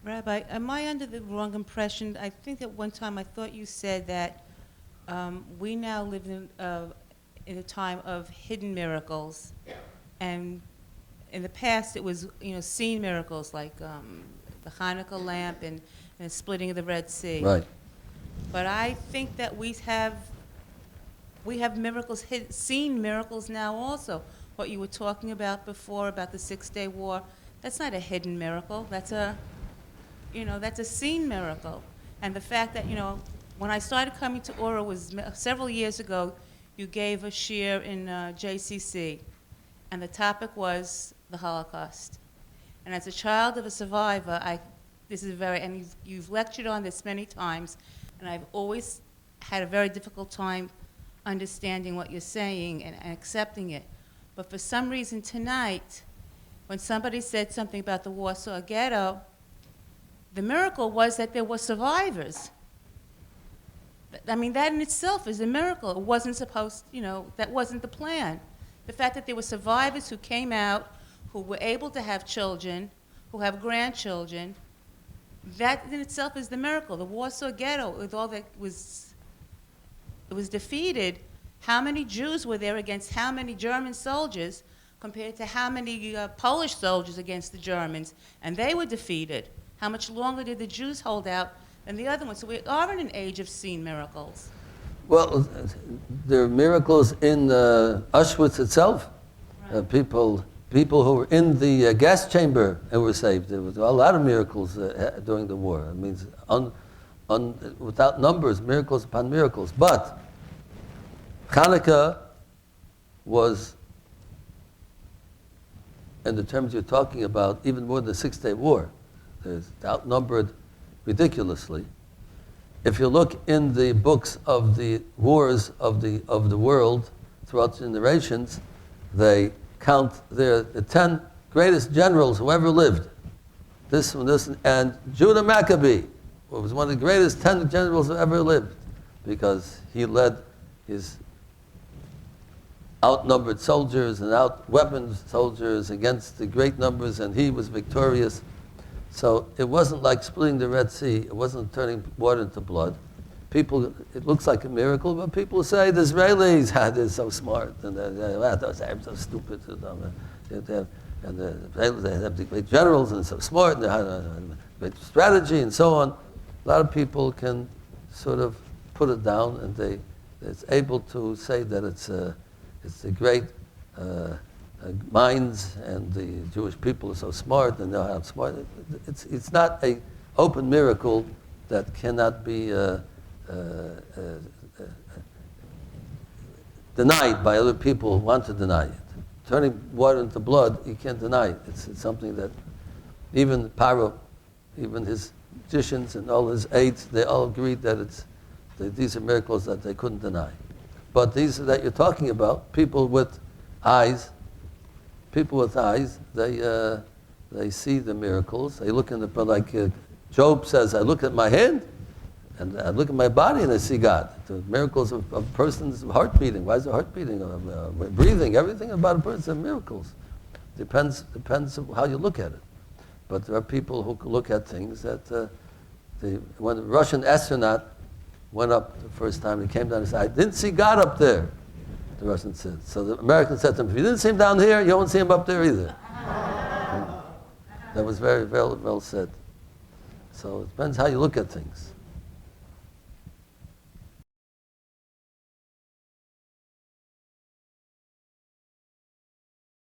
Rabbi, am I under the wrong impression? I think at one time I thought you said that we now live in a time of hidden miracles, and in the past it was, seen miracles like the Hanukkah lamp and the splitting of the Red Sea. Right. But I think that we have miracles, seen miracles now also. What you were talking about before about the 6-day war, that's not a hidden miracle. That's a seen miracle. And the fact that, when I started coming to Oorah was several years ago, you gave a shiur in JCC, and the topic was the Holocaust. And as a child of a survivor, and you've lectured on this many times, and I've always had a very difficult time understanding what you're saying and accepting it. But for some reason tonight, when somebody said something about the Warsaw Ghetto, the miracle was that there were survivors. I mean, that in itself is a miracle. It wasn't supposed, that wasn't the plan. The fact that there were survivors who came out, who were able to have children, who have grandchildren, that in itself is the miracle. The Warsaw Ghetto, with all that it was defeated. How many Jews were there against how many German soldiers compared to how many Polish soldiers against the Germans? And they were defeated. How much longer did the Jews hold out than the other ones? So we are in an age of seen miracles. Well, there are miracles in Auschwitz itself. Right. People who were in the gas chamber and were saved. There was a lot of miracles during the war. It means without numbers, miracles upon miracles. But Hanukkah was, in the terms you're talking about, even more than the 6-day war. There's outnumbered ridiculously. If you look in the books of the wars of the world throughout generations, they count the 10 greatest generals who ever lived. This one, and Judah Maccabee was one of the greatest 10 generals who ever lived, because he led his outnumbered soldiers and outweaponed soldiers against the great numbers, and he was victorious. So it wasn't like splitting the Red Sea. It wasn't turning water into blood. It looks like a miracle, but people say the Israelis, they're so smart, and those Arabs are so stupid. And the Israelis, they have the great generals, and so smart, and they have a great strategy, and so on. A lot of people can sort of put it down, and it's able to say that it's the great minds, and the Jewish people are so smart, and they'll have smart. It's not an open miracle that cannot be denied by other people who want to deny it. Turning water into blood, you can't deny it. It's something that even Paro, even his magicians and all his aides, they all agreed that these are miracles that they couldn't deny. But these that you're talking about, people with eyes, they see the miracles. They look in the, like Job says, I look at my hand, and I look at my body, and I see God. The miracles of a person's heart beating. Why is the heart beating? Breathing, everything about a person are miracles. Depends on how you look at it. But there are people who look at things that, when the Russian astronaut went up the first time, he came down and said, I didn't see God up there, the Russian said. So the American said to him, if you didn't see him down here, you won't see him up there either. That was very well said. So it depends how you look at things.